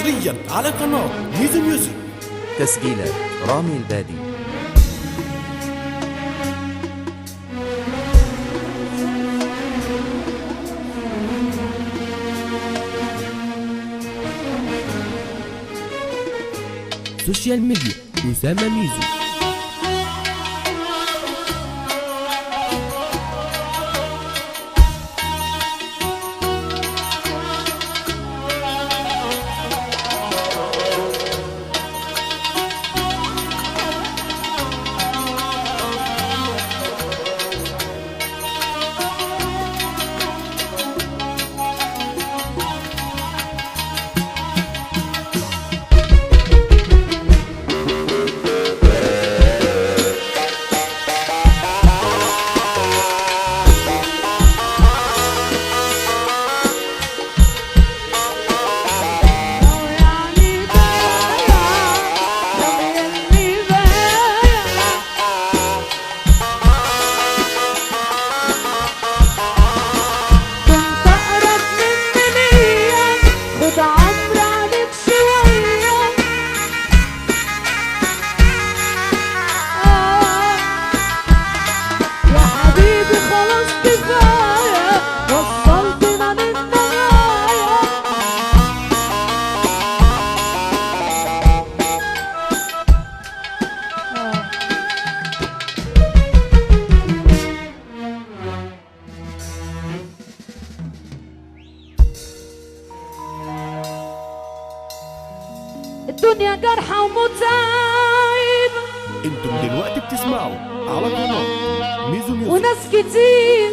حصريا على قناة ميزو ميوزك. تسجيلات رامي البادي. سوشيال ميديا أسامة ميزو. الدنيا جرحة ومتعبة. انتم دلوقتي بتسمعوا على قناة ميزو ميوزك. وناس كتير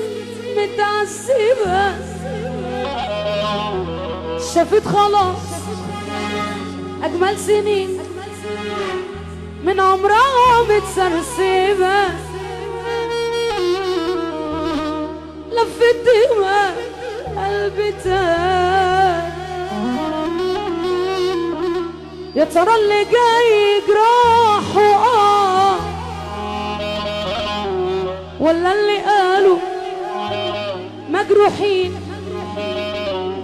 متعذبة شافت خلاص أجمل سنين من عمرها متسرسبة، لفت دماغ قلبي تاه. يا ترى اللي جاي جراح ولا اللي قالوا مجروحين؟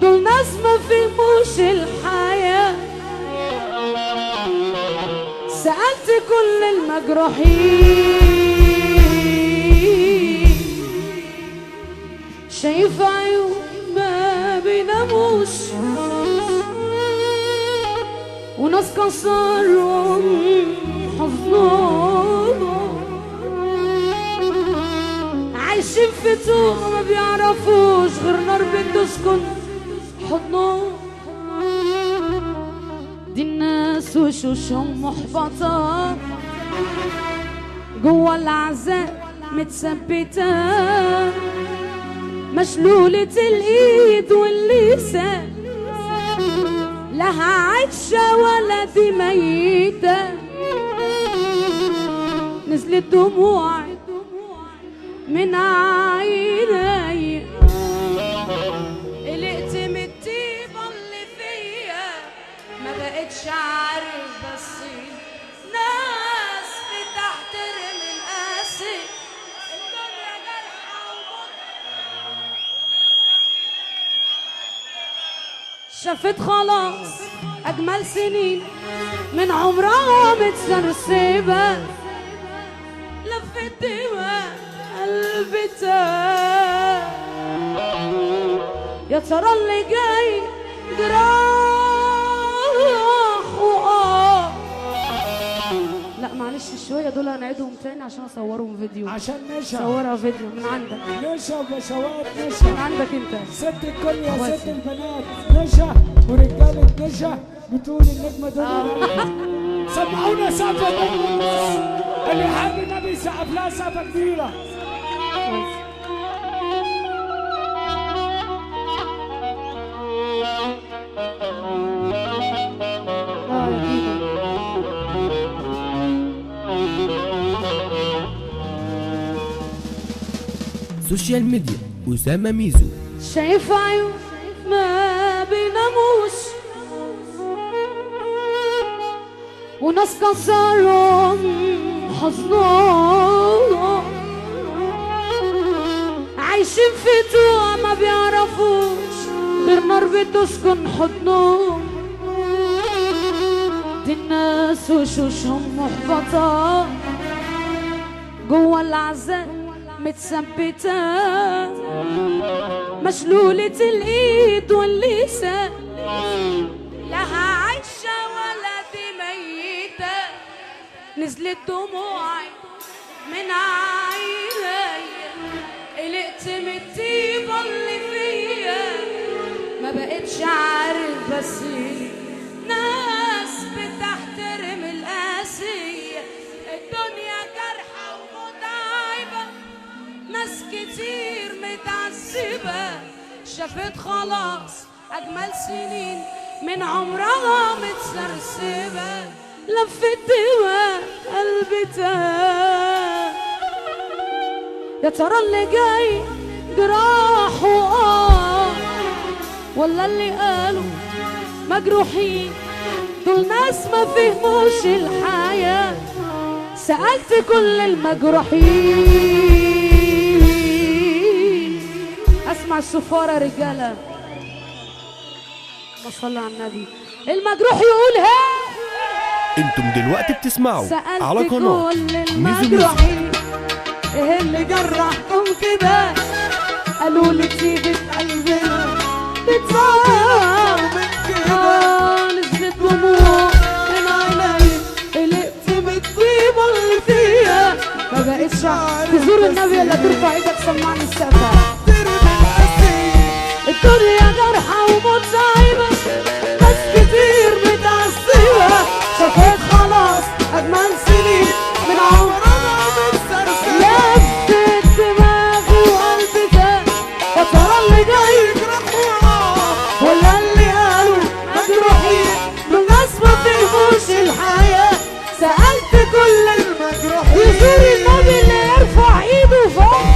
دول ناس ما فهموش الحياة. سألت كل المجروحين، شايف عيون ما بيناموش وناس كسرهم حضنهم، عايشين في توه ما بيعرفوش غير نار بتسكن حضنهم. دي الناس وشوشهم محبطة جوا العذاب متثبتة، مشلولة الايد واللسان، لها عايشة ولا دي ميتة. نزلت دموعي من عيني، قلقت من الطيبة اللي فيا، ما بقتش عارف بس ناس بتحترم القاسي. الدنيا جرحة شافت خلاص أجمل سنين من عمرها متسرسبة، لفت دماغ قلبي تاه. يا ترى اللي جاي جراح لا معلش شوية دول هنعيدهم تاني عشان أصورهم فيديو. عشان نشا صورها فيديو من عندك، نشا وبشوات نشا من عندك أنت. ست الكل يا ست البنات نشا ورجالة نشا بتقول النجمة دول. سمعونا سقفة اللي حابب النبي يسقف لها سقفة كبيرة. سوشيال ميديا أسامة ميزو. شايف عيون ما بيناموش وناس كسرهم حزنهم، عايشين في توه ما بيعرفوش غير نار بتسكن حضنهم. ناس وشوشهم محبطة جوا العزاء متثبتة مشلولة الإيد واللسان لها عايشة ولا دي ميتة نزلت دموعي من عيني قلقت من الطيبة اللي فيا ما بقتش عارف بس ناس بتحترم القاسية الدنيا جرحة ومتعبة ناس كتير متعذبة شافت خلاص أجمل سنين من عمرها متسرسبة لفت دماء قلبي تاه يا ترى اللي جاي جراح ولا اللي قالوا مجروحين دول ناس ما فهموش الحياة سألت كل المجروحين اسمع السفارة رجالة ما صلى على النبي المجروح يقول ها انتم دلوقتي بتسمعوا على سألت قناة كل ميزو ميوزك. المجروحين ايه اللي جرحكم كده قالوا لي طيبة قلبنا بتصاب من كده نزلت دموع من عيني قلقت من الطيبة اللي فيها ما بقتش تزور النبي الا ترفع ايدك سمعني السقفة الدنيا جرحة ومتعبة ناس كتير متعذبة شافت خلاص أجمل سنين من عمرها متسرسبة لفت دماغي وقلبي تاه يا ترى اللي جاي ولا اللي قالوا مجروحين دول ناس ما فهموش الحياة سألت كل المجروحين يزور النبي اللي يرفع ايده فوق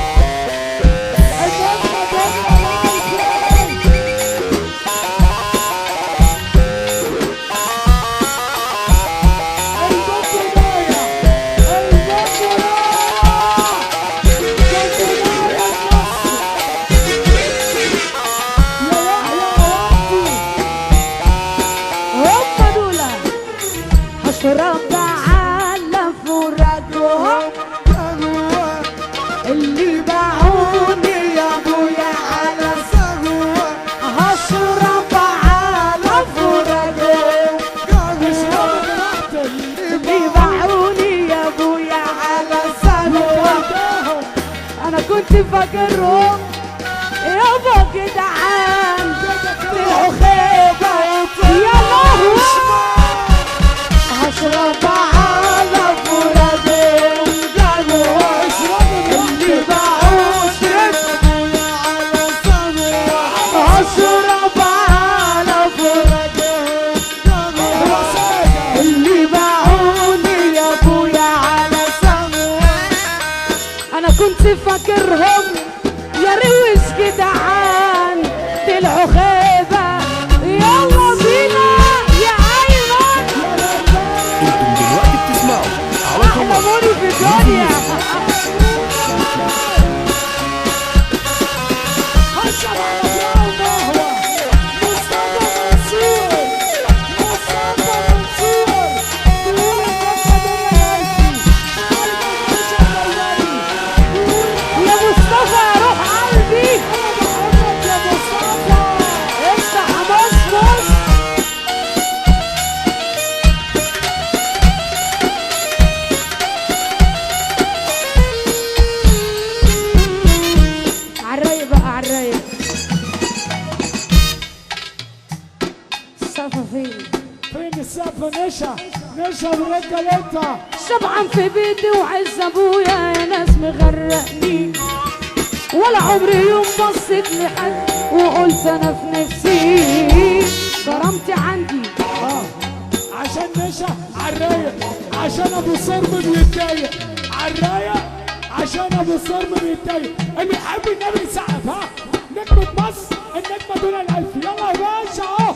رب على فرجهم اللي باعوني يا ابويا على سهوة هشرب على فرجهم اللي باعوني يا ابويا على سهوة انا كنت فاكرهم يابا جدعان طلعوا خيبة يا لهوي هشرب على فرجهم اللي باعوش هشرب على فرجهم اللي باعوني يا ابويا على سهوة انا كنت فاكرهم يا روش جدعان طلعوا خيبة يلا بينا يا ايمن انتم دلوقتي بتسمعوا على احلى قناة موني في الدنيا هشرب على فراو قهوة مصطفى منصور تقول النكسة دنيا يا مصطفى يا روح قلبي يا مصطفى افتح مصمص عالرايق بقى عالرايق السقفة فين؟ فين السقف نشا برجالتها شبعان في بيتي وعز ابويا يا ناس مغرقني ولا عمري يوم بصيت لحد وقلت انا في نفسي كرامتي عندي عشان نشا عالرايق عشان ابو صرم بيتضايق عالرايق عشان ابو صرم بيتضايق اللي يحب النبي يسقف ها نجمة مصر النجمة دون الالف يلا يا باشا اهو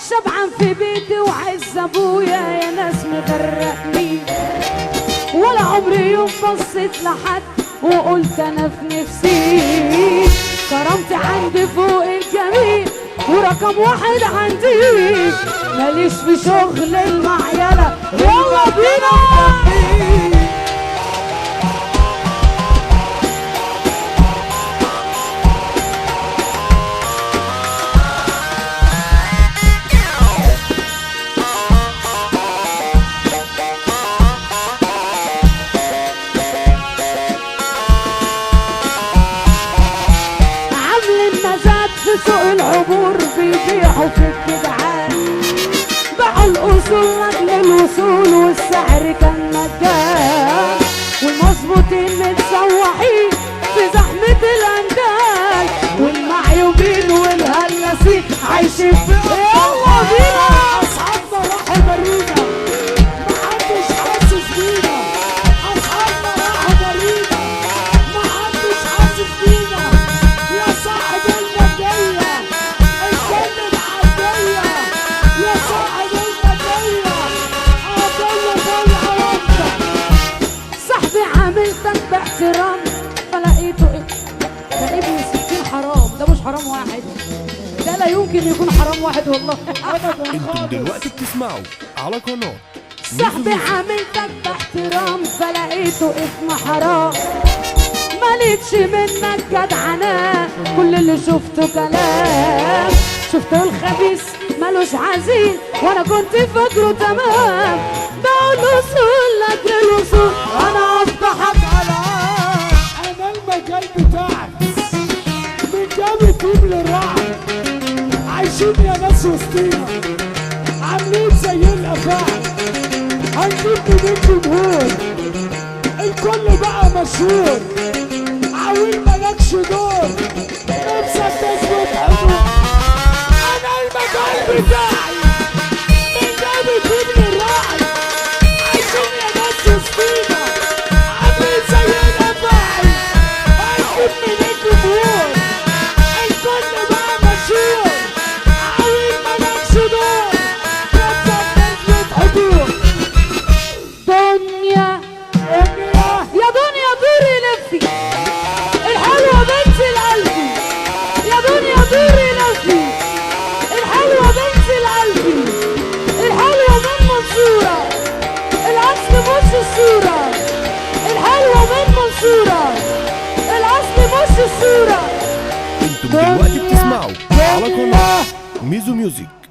شبعان في بيتي وعز ابويا يا ناس مغرقني ولا عمري يوم بصيت لحد وقلت انا في نفسي كرامتي عندي فوق الجميع ورقم واحد عندي ماليش في شغل المعيلة يلا السر كان مجال، والمظبوطين متسوحين في زحمة الأندال، والمعيوبين والهلاسين عايشين في يلا بينا. اصحابنا راحوا برينا محدش حاسس بينا، اصحابنا راحوا برينا محدش حاسس بينا، يا صاحب المجية اتكلم عالجية، يا صاحب المجية عطية زي عرفتك. صاحبي عاملتك باحترام فلقيته ده ابن 60 حرام، ده مش حرام واحد، ده لا يمكن يكون حرام واحد والله. انتم دلوقتي بتسمعوا على قناة صاحبي عاملتك باحترام فلقيته اسم حرام، مالكش منك جدعنة، كل اللي شفته كلام، شفته الخبيث مالوش عزيز وانا كنت فاكره تمام، بقول وصول لك للوصول انا اصبحت انا المجال بتاعك من جاب تيم للرعد، عايشين يا ناس وسطينا عاملين زي الافاعي، هنجيب من الجمهور الكل بقى مشهور، عاوين مالكش دور نفسك تثبت حضور. انا المجال بتاعي من جاب تيم للرعد، عايشين يا ناس وسطينا عاملين زي الافاعي، هنجيب من الجمهور الكل بقى مشهور، عاوين مالكش دور نفسك تثبت حضور. دنيا دنيا يا دنيا دوري لفي الحلوة بنت القلبي، يا دنيا دوري لفي الحلوة بنت القلبي، الحلوة من منصورة الأصل مش الصورة، الحلوة من منصورة الأصل مش الصورة. انتم دلوقتي بتسمعوا على قناة ميزو ميوزك.